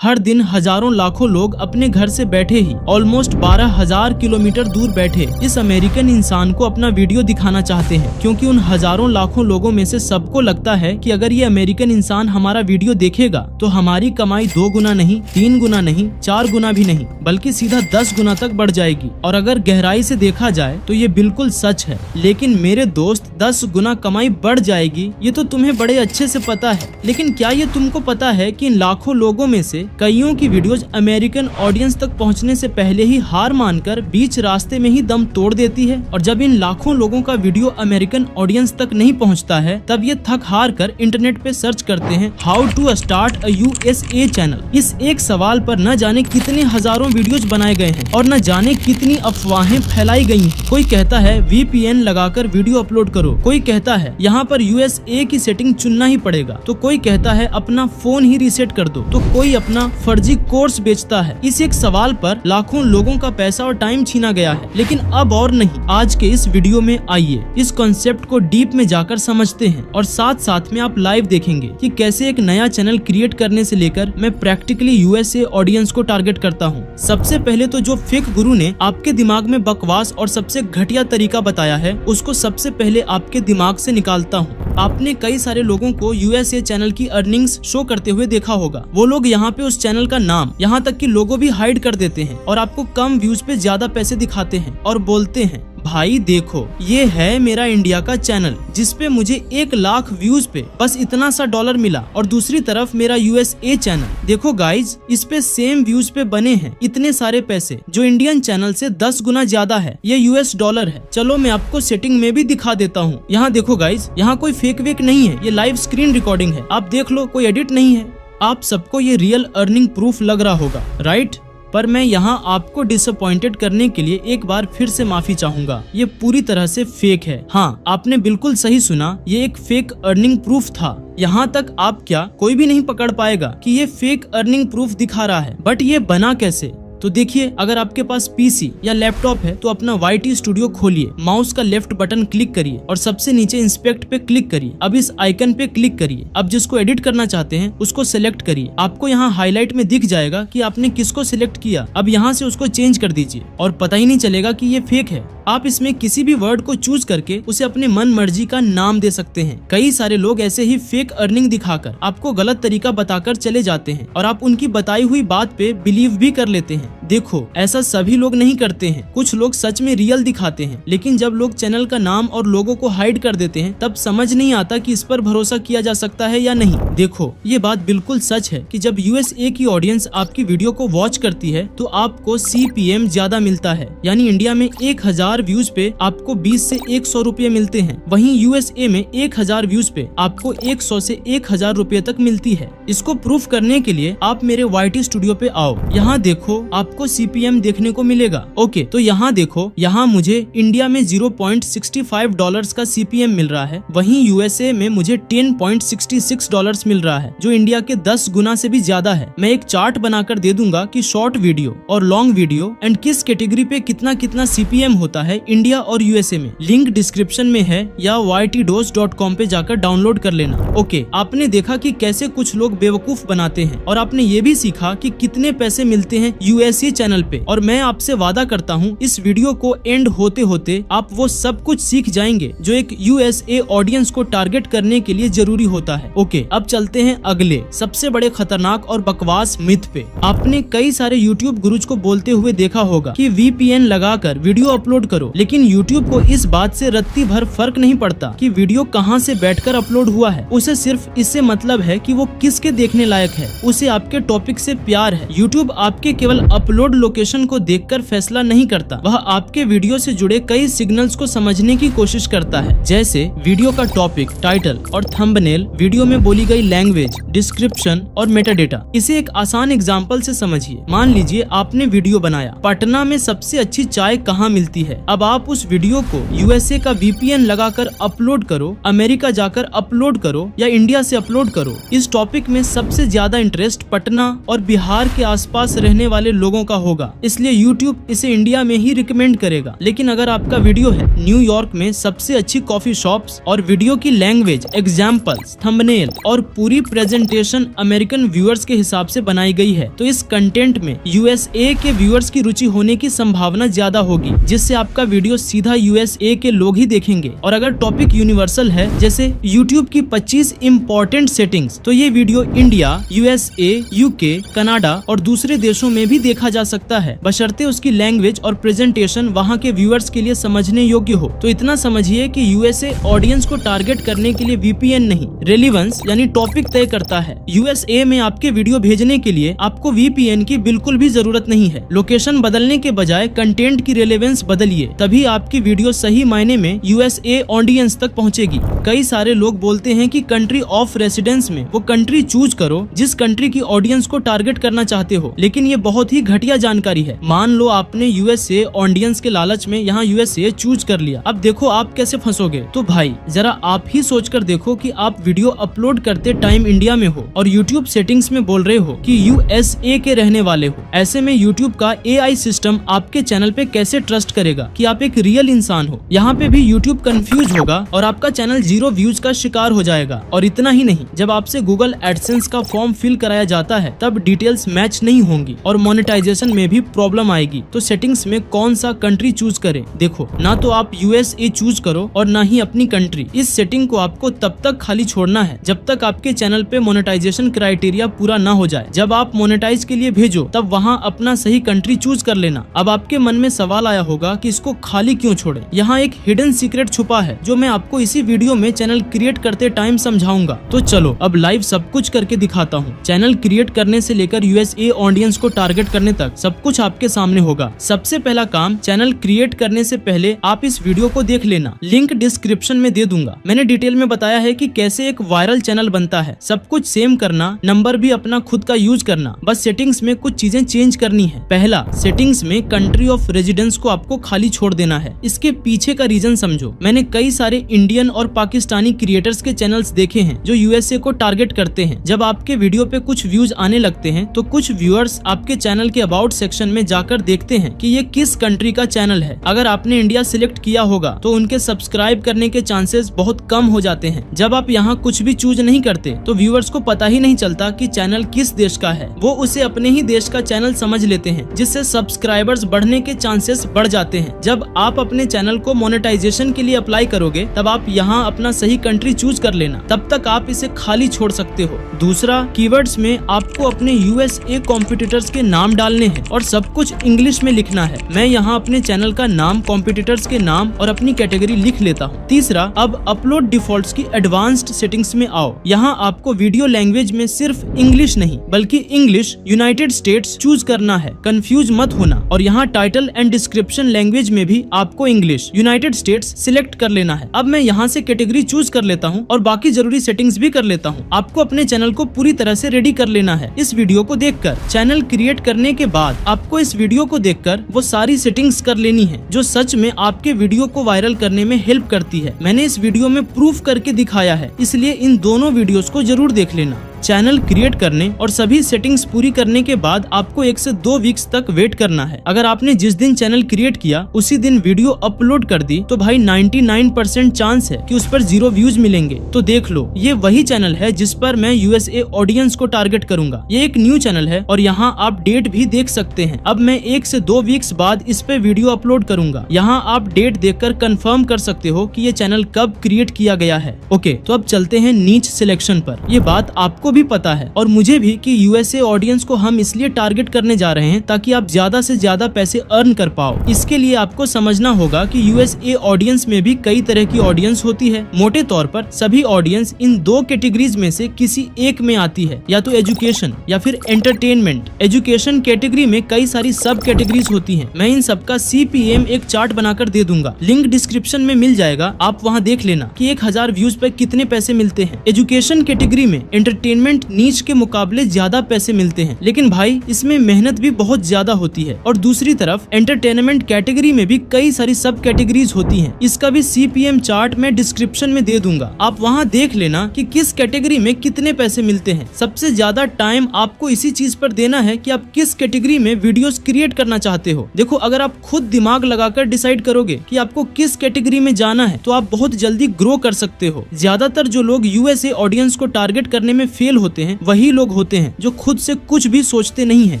हर दिन हजारों लाखों लोग अपने घर से बैठे ही ऑलमोस्ट 12,000 किलोमीटर दूर बैठे इस अमेरिकन इंसान को अपना वीडियो दिखाना चाहते हैं, क्योंकि उन हजारों लाखों लोगों में से सबको लगता है कि अगर ये अमेरिकन इंसान हमारा वीडियो देखेगा तो हमारी कमाई 2 गुना नहीं, 3 गुना नहीं, 4 गुना भी नहीं, बल्कि सीधा 10 गुना तक बढ़ जाएगी। और अगर गहराई से देखा जाए तो ये बिल्कुल सच है। लेकिन मेरे दोस्त, 10 गुना कमाई बढ़ जाएगी ये तो तुम्हें बड़े अच्छे से पता है, लेकिन क्या ये तुमको पता है कि इन लाखों लोगों में से कईयों की वीडियोज अमेरिकन ऑडियंस तक पहुंचने से पहले ही हार मानकर बीच रास्ते में ही दम तोड़ देती है। और जब इन लाखों लोगों का वीडियो अमेरिकन ऑडियंस तक नहीं पहुंचता है, तब ये थक हार कर इंटरनेट पे सर्च करते हैं how to start a USA channel. इस एक सवाल पर न जाने कितने हजारों वीडियोज बनाए गए हैं और न जाने कितनी अफवाहें फैलाई गई हैं। कोई कहता है VPN लगाकर वीडियो अपलोड करो, कोई कहता है यहाँ पर USA की सेटिंग चुनना ही पड़ेगा, तो कोई कहता है अपना फोन ही रीसेट कर दो, तो कोई अपना फर्जी कोर्स बेचता है। इस एक सवाल पर लाखों लोगों का पैसा और टाइम छीना गया है। लेकिन अब और नहीं, आज के इस वीडियो में आइए इस कॉन्सेप्ट को डीप में जाकर समझते हैं और साथ साथ में आप लाइव देखेंगे कि कैसे एक नया चैनल क्रिएट करने से लेकर मैं प्रैक्टिकली USA ऑडियंस को टारगेट करता हूँ। सबसे पहले तो जो फेक गुरु ने आपके दिमाग में बकवास और सबसे घटिया तरीका बताया है, उसको सबसे पहले आपके दिमाग से निकालता हूँ। आपने कई सारे लोगों को USA चैनल की अर्निंग्स शो करते हुए देखा होगा। वो लोग यहाँ पे उस चैनल का नाम, यहाँ तक कि लोगो भी हाइड कर देते हैं और आपको कम व्यूज पे ज्यादा पैसे दिखाते हैं और बोलते हैं भाई देखो ये है मेरा इंडिया का चैनल जिसपे मुझे 1 लाख व्यूज पे बस इतना सा डॉलर मिला, और दूसरी तरफ मेरा USA चैनल देखो गाइज, इस पे सेम व्यूज पे बने हैं इतने सारे पैसे जो इंडियन चैनल से 10 गुना ज्यादा है। ये US डॉलर है। चलो मैं आपको सेटिंग में भी दिखा देता हूँ। यहाँ देखो गाइज, यहाँ कोई फेक वेक नहीं है, ये लाइव स्क्रीन रिकॉर्डिंग है। आप देख लो, कोई एडिट नहीं है। आप सबको ये रियल अर्निंग प्रूफ लग रहा होगा, राइट? पर मैं यहाँ आपको डिसअपॉइंटेड करने के लिए एक बार फिर से माफी चाहूंगा। ये पूरी तरह से फेक है। हाँ, आपने बिल्कुल सही सुना, ये एक फेक अर्निंग प्रूफ था। यहाँ तक आप क्या, कोई भी नहीं पकड़ पाएगा कि ये फेक अर्निंग प्रूफ दिखा रहा है। बट ये बना कैसे? तो देखिए, अगर आपके पास PC या लैपटॉप है तो अपना YT स्टूडियो खोलिए, माउस का लेफ्ट बटन क्लिक करिए और सबसे नीचे इंस्पेक्ट पे क्लिक करिए। अब इस आइकन पे क्लिक करिए। अब जिसको एडिट करना चाहते हैं उसको सिलेक्ट करिए। आपको यहाँ हाईलाइट में दिख जाएगा कि आपने किसको सिलेक्ट किया। अब यहाँ से उसको चेंज कर दीजिए और पता ही नहीं चलेगा कि ये फेक है। आप इसमें किसी भी वर्ड को चूज करके उसे अपने मन मर्जी का नाम दे सकते हैं। कई सारे लोग ऐसे ही फेक अर्निंग दिखाकर आपको गलत तरीका बताकर चले जाते हैं और आप उनकी बताई हुई बात पे बिलीव भी कर लेते हैं। देखो, ऐसा सभी लोग नहीं करते हैं। कुछ लोग सच में रियल दिखाते हैं, लेकिन जब लोग चैनल का नाम और लोगों को हाइड कर देते हैं तब समझ नहीं आता कि इस पर भरोसा किया जा सकता है या नहीं। देखो, ये बात बिल्कुल सच है कि जब USA की ऑडियंस आपकी वीडियो को वॉच करती है तो आपको CPM ज्यादा मिलता है। यानी इंडिया में 1000 व्यूज पे आपको 20 से 100 रुपए मिलते हैं, वहीं USA में 1000 व्यूज पे आपको 100 से 1000 रुपए तक मिलती है। इसको प्रूफ करने के लिए आप मेरे YT स्टूडियो पे आओ। यहाँ देखो, आपको CPM देखने को मिलेगा। ओके, तो यहाँ देखो, यहाँ मुझे इंडिया में $0.65 का CPM मिल रहा है, वहीं USA में मुझे $10.66 मिल रहा है, जो इंडिया के 10 गुना से भी ज्यादा है। मैं एक चार्ट बनाकर दे दूंगा कि शॉर्ट वीडियो और लॉन्ग वीडियो एंड किस कैटेगरी पे कितना कितना CPM होता है इंडिया और USA में। लिंक डिस्क्रिप्शन में है या ytdos.com पे जाकर डाउनलोड कर लेना। ओके, आपने देखा कि कैसे कुछ लोग बेवकूफ बनाते हैं और आपने ये भी सीखा कि कितने पैसे मिलते हैं USA चैनल पे। और मैं आपसे वादा करता हूँ इस वीडियो को एंड होते होते आप वो सब कुछ सीख जाएंगे जो एक USA ऑडियंस को टारगेट करने के लिए जरूरी होता है। ओके, अब चलते हैं अगले सबसे बड़े खतरनाक और बकवास मिथ पे। आपने कई सारे YouTube गुरुज को बोलते हुए देखा होगा कि VPN लगाकर वीडियो अपलोड करो, लेकिन YouTube को इस बात से रत्ती भर फर्क नहीं पड़ता कि वीडियो कहाँ से बैठकर अपलोड हुआ है। उसे सिर्फ इससे मतलब है कि वो किसके देखने लायक है। उसे आपके टॉपिक से प्यार है। YouTube आपके केवल अपलोड लोकेशन को देखकर फैसला नहीं करता, वह आपके वीडियो से जुड़े कई सिग्नल्स को समझने की कोशिश करता है, जैसे वीडियो का टॉपिक, टाइटल और थंबनेल, वीडियो में बोली गई लैंग्वेज, डिस्क्रिप्शन और मेटाडेटा। इसे एक आसान एग्जांपल से समझिए। मान लीजिए आपने वीडियो बनाया, पटना में सबसे अच्छी चाय कहाँ मिलती है। अब आप उस वीडियो को USA का VPN लगाकर अपलोड करो, अमेरिका जाकर अपलोड करो या इंडिया से अपलोड करो। इस टॉपिक में सबसे ज्यादा इंटरेस्ट पटना और बिहार के आसपास रहने वाले लोगों लोगों का होगा, इसलिए यूट्यूब इसे इंडिया में ही रिकमेंड करेगा। लेकिन अगर आपका वीडियो है न्यूयॉर्क में सबसे अच्छी कॉफी शॉप्स और वीडियो की लैंग्वेज, एग्जाम्पल्स, थंबनेल और पूरी प्रेजेंटेशन अमेरिकन व्यूअर्स के हिसाब से बनाई गई है, तो इस कंटेंट में यूएसए के व्यूअर्स की रुचि होने की संभावना ज्यादा होगी, जिससे आपका वीडियो सीधा यूएसए के लोग ही देखेंगे। और अगर टॉपिक यूनिवर्सल है, जैसे यूट्यूब की 25 इम्पोर्टेंट सेटिंग्स, तो ये video India, USA, UK, Canada और दूसरे देशों में भी देखा जा सकता है, बशर्ते उसकी लैंग्वेज और प्रेजेंटेशन वहाँ के व्यूअर्स के लिए समझने योग्य हो। तो इतना समझिए कि यूएसए ऑडियंस को टारगेट करने के लिए वीपीएन नहीं, रेलेवेंस यानी टॉपिक तय करता है। यूएसए में आपके वीडियो भेजने के लिए आपको वीपीएन की बिल्कुल भी जरूरत नहीं है। लोकेशन बदलने के बजाय कंटेंट की रेलेवेंस बदलिए, तभी आपकी वीडियो सही मायने में यूएसए ऑडियंस तक पहुंचेगी। कई सारे लोग बोलते हैं कि कंट्री ऑफ रेसिडेंस में वो कंट्री चूज करो जिस कंट्री की ऑडियंस को टारगेट करना चाहते हो, लेकिन ये बहुत ही घटिया जानकारी है। मान लो आपने यूएसए ऑडियंस के लालच में यहाँ यूएसए चूज कर लिया, अब देखो आप कैसे फंसोगे। तो भाई जरा आप ही सोचकर देखो कि आप वीडियो अपलोड करते टाइम इंडिया में हो और यूट्यूब सेटिंग्स में बोल रहे हो कि यूएसए के रहने वाले हो। ऐसे में यूट्यूब का एआई सिस्टम आपके चैनल पे कैसे ट्रस्ट करेगा कि आप एक रियल इंसान हो। यहाँ पे भी यूट्यूब कंफ्यूज होगा और आपका चैनल 0 व्यूज का शिकार हो जाएगा। और इतना ही नहीं, जब आपसे गूगल एडसेंस का फॉर्म फिल कराया जाता है तब डिटेल्स मैच नहीं होंगी और मोनेटाइजेशन में भी प्रॉब्लम आएगी। तो सेटिंग्स में कौन सा कंट्री चूज करें? देखो, ना तो आप यूएसए चूज करो और ना ही अपनी कंट्री। इस सेटिंग को आपको तब तक खाली छोड़ना है जब तक आपके चैनल पे मोनेटाइजेशन क्राइटेरिया पूरा ना हो जाए। जब आप मोनेटाइज के लिए भेजो तब वहाँ अपना सही कंट्री चूज कर लेना। अब आपके मन में सवाल आया होगा कि इसको खाली क्यों छोड़े। यहाँ एक हिडन सीक्रेट छुपा है जो मैं आपको इसी वीडियो में चैनल क्रिएट करते टाइम समझाऊंगा। तो चलो अब लाइव सब कुछ करके दिखाता हूँ। चैनल क्रिएट करने से लेकर यूएसए ऑडियंस को टारगेट करने तक सब कुछ आपके सामने होगा। सबसे पहला काम, चैनल क्रिएट करने से पहले आप इस वीडियो को देख लेना, लिंक डिस्क्रिप्शन में दे दूंगा। मैंने डिटेल में बताया है कि कैसे एक वायरल चैनल बनता है। सब कुछ सेम करना, नंबर भी अपना खुद का यूज करना, बस सेटिंग्स में कुछ चीजें चेंज करनी है। पहला, सेटिंग्स में कंट्री ऑफ रेजिडेंस को आपको खाली छोड़ देना है। इसके पीछे का रीजन समझो। मैंने कई सारे इंडियन और पाकिस्तानी क्रिएटर्स के चैनल्स देखे हैं जो यूएसए को टारगेट करते हैं। जब आपके वीडियो पे कुछ व्यूज आने लगते हैं तो कुछ व्यूअर्स आपके चैनल के अबाउट सेक्शन में जाकर देखते हैं कि ये किस कंट्री का चैनल है। अगर आपने इंडिया सिलेक्ट किया होगा तो उनके सब्सक्राइब करने के चांसेस बहुत कम हो जाते हैं। जब आप यहाँ कुछ भी चूज नहीं करते तो व्यूअर्स को पता ही नहीं चलता कि चैनल किस देश का है। वो उसे अपने ही देश का चैनल समझ लेते हैं, जिससे सब्सक्राइबर्स बढ़ने के चांसेस बढ़ जाते हैं। जब आप अपने चैनल को मोनेटाइजेशन के लिए अप्लाई करोगे तब आप यहाँ अपना सही कंट्री चूज कर लेना, तब तक आप इसे खाली छोड़ सकते हो। दूसरा, कीवर्ड्स में आपको अपने यूएसए कॉम्पिटिटर्स के नाम डालने हैं और सब कुछ इंग्लिश में लिखना है। मैं यहाँ अपने चैनल का नाम, कॉम्पिटिटर्स के नाम और अपनी कैटेगरी लिख लेता हूँ। तीसरा, अब अपलोड डिफॉल्ट्स की एडवांस्ड सेटिंग्स में आओ। यहाँ आपको वीडियो लैंग्वेज में सिर्फ इंग्लिश नहीं बल्कि इंग्लिश, यूनाइटेड स्टेट्स चूज करना है। कंफ्यूज मत होना। और यहाँ टाइटल एंड डिस्क्रिप्शन लैंग्वेज में भी आपको इंग्लिश, यूनाइटेड स्टेट्स सिलेक्ट कर लेना है। अब मैं यहाँ से कैटेगरी चूज कर लेता हूँ और बाकी जरूरी सेटिंग्स भी कर लेता हूँ। आपको अपने चैनल को पूरी तरह से रेडी कर लेना है। इस वीडियो को देखकर चैनल क्रिएट करने के बाद आपको इस वीडियो को देखकर वो सारी सेटिंग्स कर लेनी है जो सच में आपके वीडियो को वायरल करने में हेल्प करती है। मैंने इस वीडियो में प्रूफ करके दिखाया है, इसलिए इन दोनों वीडियोस को जरूर देख लेना। चैनल क्रिएट करने और सभी सेटिंग्स पूरी करने के बाद आपको 1 से 2 वीक्स तक वेट करना है। अगर आपने जिस दिन चैनल क्रिएट किया उसी दिन वीडियो अपलोड कर दी तो भाई 99% चांस है कि उस पर 0 व्यूज मिलेंगे। तो देख लो, ये वही चैनल है जिस पर मैं यूएसए ऑडियंस को टारगेट करूंगा। ये एक न्यू चैनल है और यहाँ आप डेट भी देख सकते हैं। अब मैं 1 से 2 वीक्स बाद इस पे वीडियो अपलोड करूंगा। यहाँ आप डेट देखकर कंफर्म कर सकते हो कि ये चैनल कब क्रिएट किया गया है। ओके, तो अब चलते हैं नीच सिलेक्शन पर। ये बात आपको भी पता है और मुझे भी कि यूएसए ऑडियंस को हम इसलिए टारगेट करने जा रहे हैं ताकि आप ज्यादा से ज्यादा पैसे अर्न कर पाओ। इसके लिए आपको समझना होगा कि यूएसए ऑडियंस में भी कई तरह की ऑडियंस होती है। मोटे तौर पर सभी ऑडियंस इन 2 कैटेगरीज में से किसी एक में आती है, या तो एजुकेशन या फिर एंटरटेनमेंट। एजुकेशन कैटेगरी में कई सारी सब कैटेगरीज होती है। मैं इन सबका CPM एक चार्ट बनाकर दे दूंगा, लिंक डिस्क्रिप्शन में मिल जाएगा। आप वहाँ देख लेना कि 1000 व्यूज पर कितने पैसे मिलते हैं। एजुकेशन कैटेगरी में एंटरटेनमेंट एंटरटेनमेंट नीच के मुकाबले ज्यादा पैसे मिलते हैं, लेकिन भाई इसमें मेहनत भी बहुत ज्यादा होती है। और दूसरी तरफ एंटरटेनमेंट कैटेगरी में भी कई सारी सब कैटेगरीज होती हैं। इसका भी CPM चार्ट मैं डिस्क्रिप्शन में दे दूंगा, आप वहाँ देख लेना कि किस कैटेगरी में कितने पैसे मिलते हैं। सबसे ज्यादा टाइम आपको इसी चीज पर देना है कि आप किस कैटेगरी में वीडियोस क्रिएट करना चाहते हो। देखो, अगर आप खुद दिमाग लगाकर डिसाइड करोगे कि आपको किस कैटेगरी में जाना है तो आप बहुत जल्दी ग्रो कर सकते हो। ज्यादातर जो लोग USA ऑडियंस को टारगेट करने में फेल होते हैं वही लोग होते हैं जो खुद से कुछ भी सोचते नहीं है।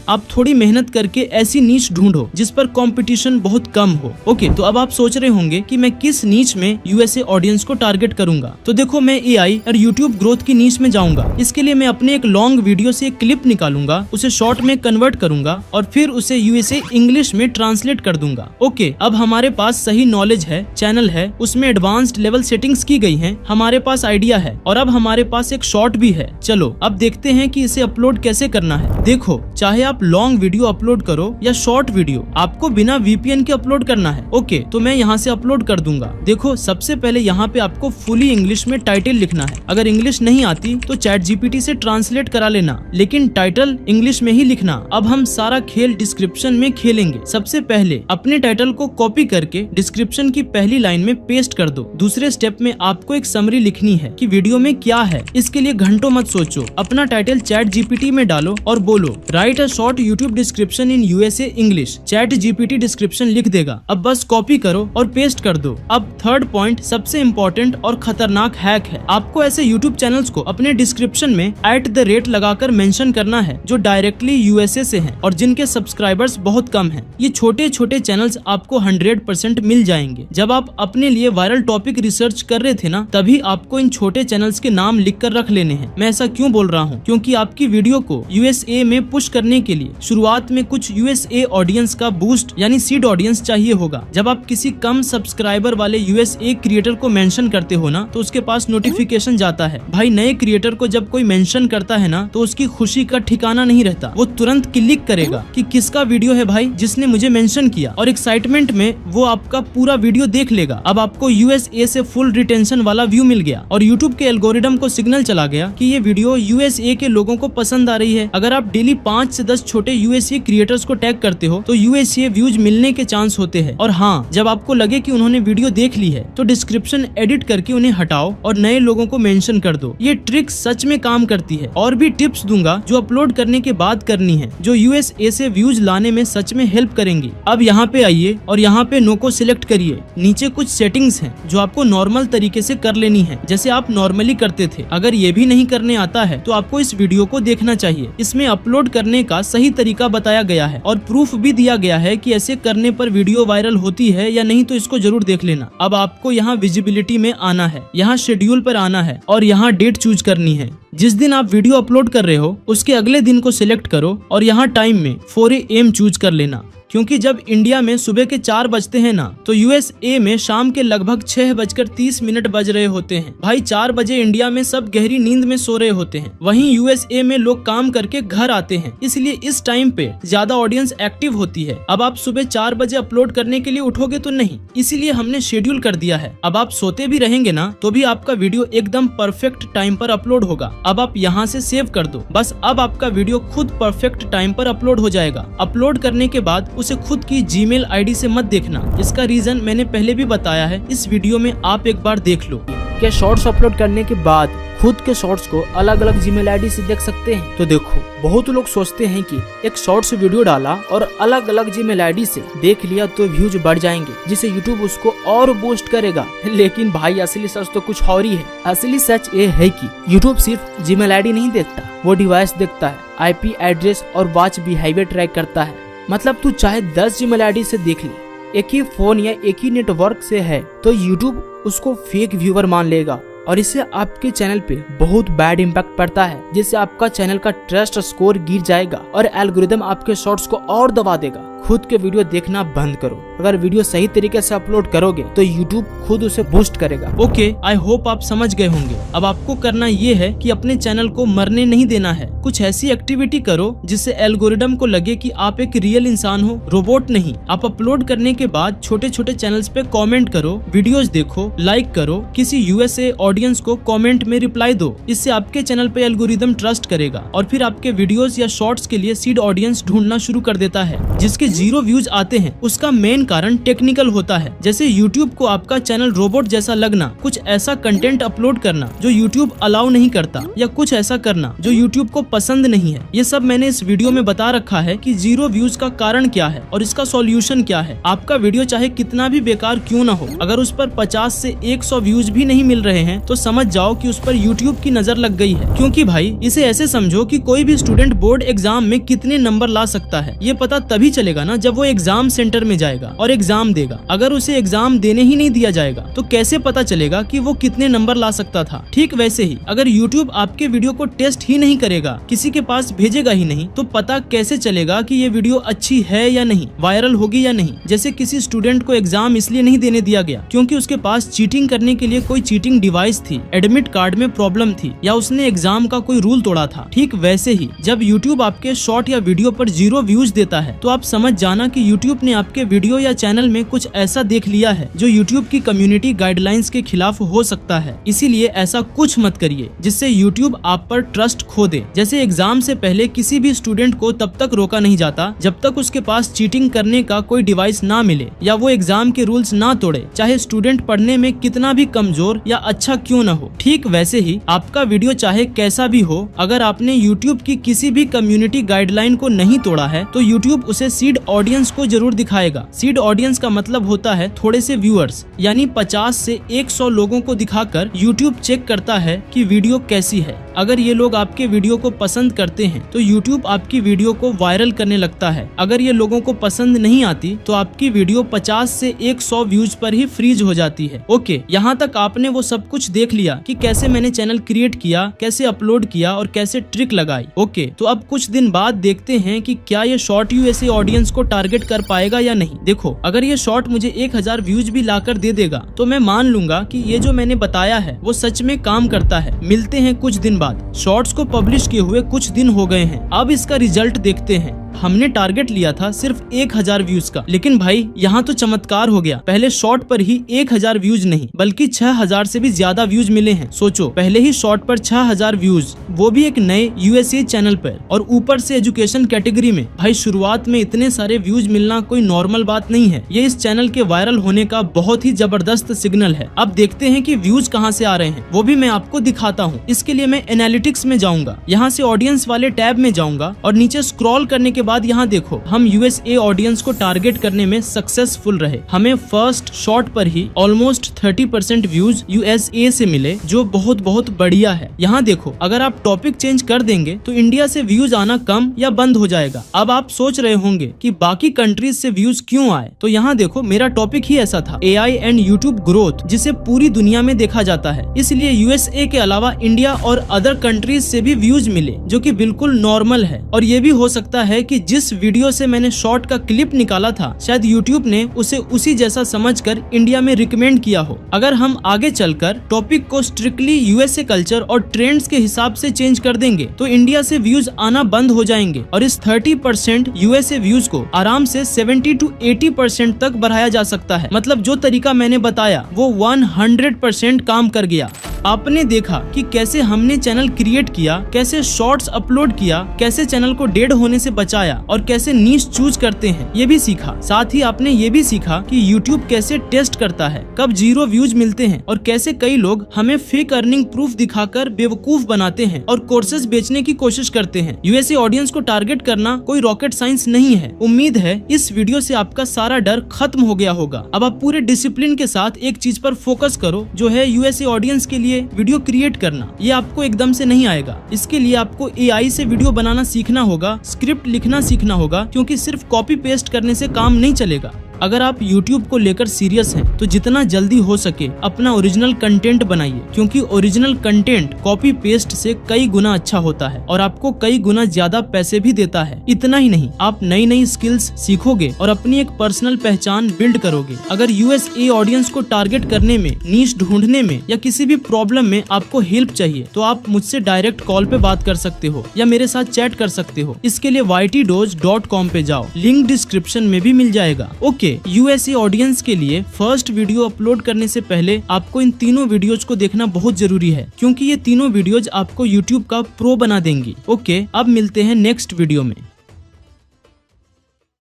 आप थोड़ी मेहनत करके ऐसी नीच ढूंढो जिस पर कंपटीशन बहुत कम हो। ओके, तो अब आप सोच रहे होंगे कि मैं किस नीच में USA ऑडियंस को टारगेट करूंगा। तो देखो, मैं AI और YouTube ग्रोथ की नीच में जाऊंगा। इसके लिए मैं अपने एक लॉन्ग वीडियो से एक क्लिप निकालूंगा, उसे शॉर्ट में कन्वर्ट करूंगा और फिर उसे USA इंग्लिश में ट्रांसलेट कर दूंगा। ओके, अब हमारे पास सही नॉलेज है, चैनल है, उसमें एडवांस्ड लेवल सेटिंग्स की गई हैं, हमारे पास आइडिया है और अब हमारे पास एक शॉर्ट भी है। चलो अब देखते हैं कि इसे अपलोड कैसे करना है। देखो, चाहे आप लॉन्ग वीडियो अपलोड करो या शॉर्ट वीडियो, आपको बिना VPN के अपलोड करना है। ओके, तो मैं यहाँ से अपलोड कर दूंगा। देखो, सबसे पहले यहाँ पे आपको फुली इंग्लिश में टाइटल लिखना है। अगर इंग्लिश नहीं आती तो ChatGPT से ट्रांसलेट करा लेना, लेकिन टाइटल इंग्लिश में ही लिखना। अब हम सारा खेल डिस्क्रिप्शन में खेलेंगे। सबसे पहले अपने टाइटल को कॉपी करके डिस्क्रिप्शन की पहली लाइन में पेस्ट कर दो। दूसरे स्टेप में आपको एक समरी लिखनी है कि वीडियो में क्या है। इसके लिए घंटों मत सोचो, अपना टाइटल ChatGPT में डालो और बोलो right a short YouTube description in USA English. ChatGPT description लिख देगा। अब बस कॉपी करो और पेस्ट कर दो। अब थर्ड पॉइंट सबसे इम्पोर्टेंट और खतरनाक हैक है। आपको ऐसे YouTube चैनल्स को अपने डिस्क्रिप्शन में @ लगाकर मेंशन करना है जो डायरेक्टली USA से हैं और जिनके सब्सक्राइबर्स बहुत कम हैं। ये छोटे छोटे चैनल्स आपको 100% मिल जाएंगे। जब आप अपने लिए वायरल टॉपिक रिसर्च कर रहे थे ना, तभी आपको इन छोटे चैनल्स के नाम लिख कर रख लेने हैं। मैं ऐसा क्यों बोल रहा हूँ? क्योंकि आपकी वीडियो को USA में पुश करने के लिए शुरुआत में कुछ USA ऑडियंस का बूस्ट यानी सीड ऑडियंस चाहिए होगा। जब आप किसी कम सब्सक्राइबर वाले USA क्रिएटर को मेंशन करते हो ना, तो उसके पास नोटिफिकेशन जाता है। भाई, नए क्रिएटर को जब कोई मेंशन करता है ना, तो उसकी खुशी का ठिकाना नहीं रहता। वो तुरंत क्लिक करेगा कि किसका वीडियो है भाई जिसने मुझे मेंशन किया, और एक्साइटमेंट में वो आपका पूरा वीडियो देख लेगा। अब आपको USA से फुल रिटेंशन वाला व्यू मिल गया और YouTube के एल्गोरिदम को सिग्नल चला गया कि ये वीडियो USA के लोगों को पसंद आ रही है। अगर आप डेली 5 से 10 छोटे USA क्रिएटर्स को टैग करते हो तो USA व्यूज मिलने के चांस होते हैं। और हाँ, जब आपको लगे कि उन्होंने वीडियो देख ली है तो डिस्क्रिप्शन एडिट करके उन्हें हटाओ और नए लोगों को मेंशन कर दो। ये ट्रिक सच में काम करती है। और भी टिप्स दूंगा जो अपलोड करने के बाद करनी है, जो USA से व्यूज लाने में सच में हेल्प करेंगी। अब यहाँ पे आइए और यहाँ पे नो को सिलेक्ट करिए। नीचे कुछ सेटिंग्स हैं जो आपको नॉर्मल तरीके से कर लेनी है, जैसे आप नॉर्मली करते थे। अगर ये भी नहीं करने आता है तो आपको इस वीडियो को देखना चाहिए। इसमें अपलोड करने का सही तरीका बताया गया है और प्रूफ भी दिया गया है कि ऐसे करने पर वीडियो वायरल होती है या नहीं, तो इसको जरूर देख लेना। अब आपको यहाँ विजिबिलिटी में आना है, यहाँ शेड्यूल पर आना है और यहाँ डेट चूज करनी है। जिस दिन आप वीडियो अपलोड कर रहे हो उसके अगले दिन को सिलेक्ट करो और यहाँ टाइम में 4 AM चूज कर लेना, क्योंकि जब इंडिया में सुबह के 4 बजते हैं ना, तो USA में शाम के लगभग 6:30 बज रहे होते हैं। भाई, 4 बजे इंडिया में सब गहरी नींद में सो रहे होते हैं, वहीं USA में लोग काम करके घर आते हैं, इसलिए इस टाइम पे ज्यादा ऑडियंस एक्टिव होती है। अब आप सुबह 4 बजे अपलोड करने के लिए उठोगे तो नहीं, इसीलिए हमने शेड्यूल कर दिया है। अब आप सोते भी रहेंगे ना तो भी आपका वीडियो एकदम परफेक्ट टाइम पर अपलोड होगा। अब आप यहाँ से सेव कर दो, बस अब आपका वीडियो खुद परफेक्ट टाइम पर अपलोड हो जाएगा। अपलोड करने के बाद उसे खुद की Gmail ID से मत देखना। इसका रीजन मैंने पहले भी बताया है, इस वीडियो में आप एक बार देख लो। क्या शॉर्ट्स अपलोड करने के बाद खुद के शॉर्ट्स को अलग अलग Gmail ID से देख सकते हैं? तो देखो, बहुत लोग सोचते हैं कि एक शॉर्ट्स वीडियो डाला और अलग अलग Gmail ID से देख लिया तो व्यूज बढ़ जाएंगे, जिससे YouTube उसको और बूस्ट करेगा। लेकिन भाई, असली सच तो कुछ और ही है। असली सच ये है कि YouTube सिर्फ Gmail ID नहीं देखता, वो डिवाइस देखता है, IP एड्रेस और वॉच बिहेवियर ट्रैक करता है। मतलब तू चाहे 10 Gmail ID से देख ले, एक ही फोन या एक ही नेटवर्क से है, तो YouTube उसको फेक व्यूअर मान लेगा और इससे आपके चैनल पे बहुत बैड इम्पैक्ट पड़ता है, जिससे आपका चैनल का ट्रस्ट स्कोर गिर जाएगा और एल्गोरिदम आपके शॉर्ट्स को और दबा देगा। खुद के वीडियो देखना बंद करो। अगर वीडियो सही तरीके से अपलोड करोगे तो यूट्यूब खुद उसे बूस्ट करेगा। ओके, आई होप आप समझ गए होंगे। अब आपको करना ये है कि अपने चैनल को मरने नहीं देना है। कुछ ऐसी एक्टिविटी करो जिससे एल्गोरिदम को लगे कि आप एक रियल इंसान हो, रोबोट नहीं। आप अपलोड करने के बाद छोटे छोटे चैनल्स पे कमेंट करो, वीडियोस देखो, लाइक करो, किसी यूएसए ऑडियंस को कमेंट में रिप्लाई दो। इससे आपके चैनल पे एल्गोरिदम ट्रस्ट करेगा और फिर आपके वीडियोस या शॉर्ट्स के लिए सीड ऑडियंस ढूंढना शुरू कर देता है। जिसके 0 व्यूज आते हैं उसका मेन कारण टेक्निकल होता है, जैसे यूट्यूब को आपका चैनल रोबोट जैसा लगना, कुछ ऐसा कंटेंट अपलोड करना जो यूट्यूब अलाउ नहीं करता, या कुछ ऐसा करना जो यूट्यूब को पसंद नहीं है। ये सब मैंने इस वीडियो में बता रखा है कि 0 व्यूज का कारण क्या है और इसका सॉल्यूशन क्या है। आपका वीडियो चाहे कितना भी बेकार क्यों ना हो, अगर उस पर 50 से 100 व्यूज भी नहीं मिल रहे हैं तो समझ जाओ कि उस पर यूट्यूब की नजर लग गई है। क्योंकि भाई इसे ऐसे समझो कि कोई भी स्टूडेंट बोर्ड एग्जाम में कितने नंबर ला सकता है ये पता तभी चलेगा ना जब वो एग्जाम सेंटर में जाएगा और एग्जाम देगा। अगर उसे एग्जाम देने ही नहीं दिया जाएगा तो कैसे पता चलेगा कि वो कितने नंबर ला सकता था। ठीक वैसे ही अगर यूट्यूब आपके वीडियो को टेस्ट ही नहीं करेगा, किसी के पास भेजेगा ही नहीं, तो पता कैसे चलेगा कि ये वीडियो अच्छी है या नहीं, वायरल होगी या नहीं। जैसे किसी स्टूडेंट को एग्जाम इसलिए नहीं देने दिया गया क्योंकि उसके पास चीटिंग करने के लिए कोई चीटिंग डिवाइस थी, एडमिट कार्ड में प्रॉब्लम थी, या उसने एग्जाम का कोई रूल तोड़ा था। ठीक वैसे ही जब यूट्यूब आपके शॉर्ट या वीडियो पर 0 व्यूज देता है तो आप समझ जाना कि यूट्यूब ने आपके वीडियो या चैनल में कुछ ऐसा देख लिया है जो यूट्यूब की कम्युनिटी गाइडलाइंस के खिलाफ हो सकता है। इसीलिए ऐसा कुछ मत करिए जिससे यूट्यूब आप पर ट्रस्ट खो दे। जैसे एग्जाम से पहले किसी भी स्टूडेंट को तब तक रोका नहीं जाता जब तक उसके पास चीटिंग करने का कोई डिवाइस ना मिले या वो एग्जाम के रूल्स ना तोड़े, चाहे स्टूडेंट पढ़ने में कितना भी कमजोर या अच्छा क्यों न हो। ठीक वैसे ही आपका वीडियो चाहे कैसा भी हो, अगर आपने यूट्यूब की किसी भी कम्युनिटी गाइडलाइन को नहीं तोड़ा है तो यूट्यूब उसे सीड ऑडियंस को जरूर दिखाएगा। सीड ऑडियंस का मतलब होता है थोड़े से व्यूअर्स, यानी 50 से 100 लोगों को दिखाकर यूट्यूब चेक करता है कि वीडियो कैसी है। अगर ये लोग आपके वीडियो को पसंद करते हैं तो यूट्यूब आपकी वीडियो को वायरल करने लगता है। अगर ये लोगों को पसंद नहीं आती तो आपकी वीडियो 50 से 100 व्यूज पर ही फ्रीज हो जाती है। ओके, यहाँ तक आपने वो सब कुछ देख लिया कि कैसे मैंने चैनल क्रिएट किया, कैसे अपलोड किया और कैसे ट्रिक लगाई। ओके, तो अब कुछ दिन बाद देखते हैं कि क्या ये शॉर्ट यूएसए ऑडियंस को टारगेट कर पाएगा या नहीं। देखो, अगर ये शॉर्ट मुझे 1000 व्यूज भी लाकर दे देगा तो मैं मान लूंगा कि ये जो मैंने बताया है वो सच में काम करता है। मिलते हैं कुछ दिन बाद। शॉर्ट्स को पब्लिश किए हुए कुछ दिन हो गए हैं, अब इसका रिजल्ट देखते हैं। हमने टारगेट लिया था सिर्फ 1000 व्यूज का, लेकिन भाई यहाँ तो चमत्कार हो गया। पहले शॉर्ट पर ही 1000 व्यूज नहीं बल्कि 6000 से भी ज्यादा व्यूज मिले हैं। सोचो, पहले ही शॉर्ट पर 6000 व्यूज, वो भी एक नए यूएसए चैनल पर, और ऊपर से एजुकेशन कैटेगरी में। भाई शुरुआत में इतने सारे व्यूज मिलना कोई नॉर्मल बात नहीं है। ये इस चैनल के वायरल होने का बहुत ही जबरदस्त सिग्नल है। अब देखते हैं कि व्यूज कहाँ से आ रहे हैं, वो भी मैं आपको दिखाता हूँ। इसके लिए मैं एनालिटिक्स में जाऊंगा, यहाँ से ऑडियंस वाले टैब में जाऊंगा और नीचे स्क्रॉल करने के बाद यहाँ देखो, हम यूएसए ऑडियंस को टारगेट करने में सक्सेसफुल रहे। हमें फर्स्ट शॉट पर ही ऑलमोस्ट 30% व्यूज यूएसए से मिले, जो बहुत बहुत बढ़िया है। यहाँ देखो, अगर आप टॉपिक चेंज कर देंगे तो इंडिया से व्यूज आना कम या बंद हो जाएगा। अब आप सोच रहे होंगे कि बाकी कंट्रीज से व्यूज क्यों आए, तो यहाँ देखो, मेरा टॉपिक ही ऐसा था, AI एंड यूट्यूब ग्रोथ, जिसे पूरी दुनिया में देखा जाता है। इसलिए यूएसए के अलावा इंडिया और अदर कंट्रीज से भी व्यूज मिले, जो कि बिल्कुल नॉर्मल है। और ये भी हो सकता है कि जिस वीडियो से मैंने शॉर्ट का क्लिप निकाला था, शायद यूट्यूब ने उसे उसी जैसा समझकर इंडिया में रिकमेंड किया हो। अगर हम आगे चलकर टॉपिक को स्ट्रिक्टली यूएसए कल्चर और ट्रेंड्स के हिसाब से चेंज कर देंगे तो इंडिया से व्यूज आना बंद हो जाएंगे और इस 30% यूएसए व्यूज को आराम से 70 to 80% तक बढ़ाया जा सकता है। मतलब जो तरीका मैंने बताया वो 100% काम कर गया। आपने देखा कि कैसे हमने चैनल क्रिएट किया, कैसे शॉर्ट्स अपलोड किया, कैसे चैनल को डेड होने से बचाया और कैसे नीश चूज करते हैं, ये भी सीखा। साथ ही आपने ये भी सीखा कि YouTube कैसे टेस्ट करता है, कब 0 व्यूज मिलते हैं और कैसे कई लोग हमें फेक अर्निंग प्रूफ दिखाकर बेवकूफ बनाते हैं और कोर्सेज बेचने की कोशिश करते हैं। यूएसए ऑडियंस को टारगेट करना कोई रॉकेट साइंस नहीं है। उम्मीद है इस वीडियो से आपका सारा डर खत्म हो गया होगा। अब आप पूरे डिसिप्लिन के साथ एक चीज पर फोकस करो, जो है यूएसए ऑडियंस के लिए वीडियो क्रिएट करना। ये आपको एकदम से नहीं आएगा। इसके लिए आपको AI से वीडियो बनाना सीखना होगा, स्क्रिप्ट लिखना सीखना होगा, क्योंकि सिर्फ कॉपी पेस्ट करने से काम नहीं चलेगा। अगर आप YouTube को लेकर सीरियस हैं तो जितना जल्दी हो सके अपना ओरिजिनल कंटेंट बनाइए, क्योंकि ओरिजिनल कंटेंट कॉपी पेस्ट से कई गुना अच्छा होता है और आपको कई गुना ज्यादा पैसे भी देता है। इतना ही नहीं, आप नई नई स्किल्स सीखोगे और अपनी एक पर्सनल पहचान बिल्ड करोगे। अगर USA ऑडियंस को टारगेट करने में, नीश ढूंढने में या किसी भी प्रॉब्लम में आपको हेल्प चाहिए तो आप मुझसे डायरेक्ट कॉल पे बात कर सकते हो या मेरे साथ चैट कर सकते हो। इसके लिए ytdose.com पे जाओ, लिंक डिस्क्रिप्शन में भी मिल जाएगा। ओके, USA ऑडियंस के लिए फर्स्ट वीडियो अपलोड करने से पहले आपको इन तीनों वीडियोज को देखना बहुत जरूरी है, क्योंकि ये तीनों वीडियोज आपको YouTube का प्रो बना देंगी। ओके, अब मिलते हैं नेक्स्ट वीडियो में।